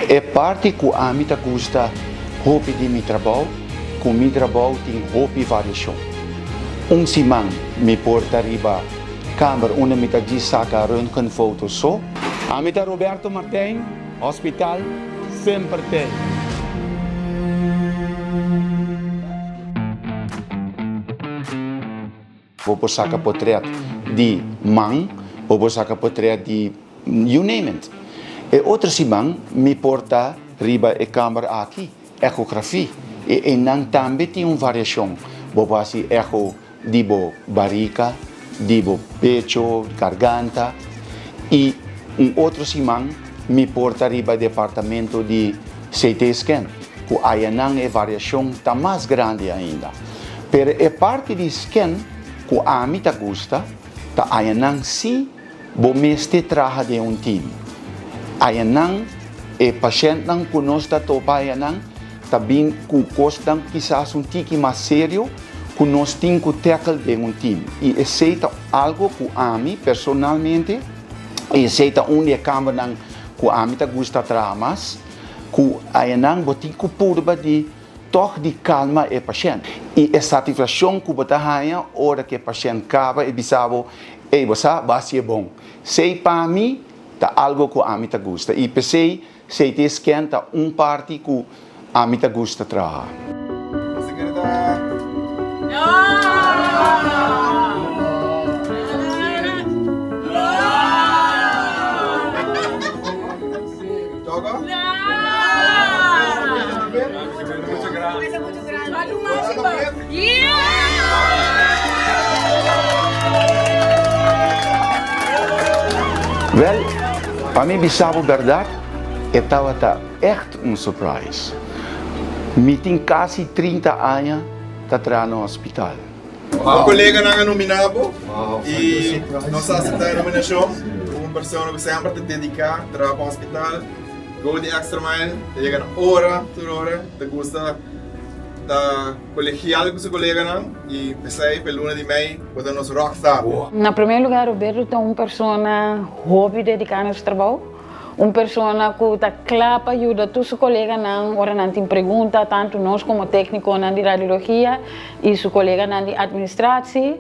É parte que a mim custa roupa de meu trabalho, com meu trabalho tem roupa e variação. Simão me porta riba câmera onde me diz saca röntgen foto só. A mim Roberto Martijn, hospital, sempre tem. Vou sacar portrait de mãe, vou sacar portrait de you name it. E outra semana me porta riba a câmera aqui, ecografia. E não também tem uma variação. Vou fazer eco de barriga, de pecho, garganta. E outra semana me porta riba departamento de CT scan. Que aí não é variação tá mais grande ainda. Pero é parte de scan que a mim gosta, tá aí não se bom mestre trabalha de time. Aí não é paciente não conosco topa aí não, também que custa quizás tique mais sério que nós temos que tackle de time. E aceita algo que a mim personalmente aceita onde câmera que a mim gosta trabalhar mais, que aí não botem que purba de toque de calma é paciente. E a satisfação que você tem, hora que o paciente acaba, e bisavo, você vai ser bom. Sei para mim, tá algo que a mim gosta. E pensei, sei te esquenta parte que a mim gosta trabalhar. Wel, para mim, bisavo verdade, estava echt surprise. Me tem quase 30 anos tá trabalhando no hospital. O colega não nominado e nós aceitamos a nominação. Uma pessoa que sempre te dedica a trabalhar no hospital. Go de extra mile, chega na hora, toda hora, te gusta da colegial com seu colega não e pensei pela luna de mei, podemos rockstar. Na primeiro lugar, Roberto é uma pessoa hobby dedicada ao trabalho, uma pessoa que está clara para ajudar todos os colegas não, ora não tem pergunta tanto nós como técnico na de radiologia e seu colega na de administração,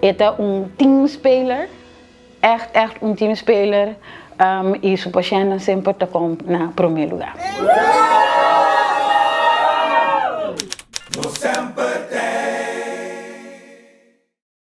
é team speler, echt team speler. E o paciente sempre está com na primeiro lugar.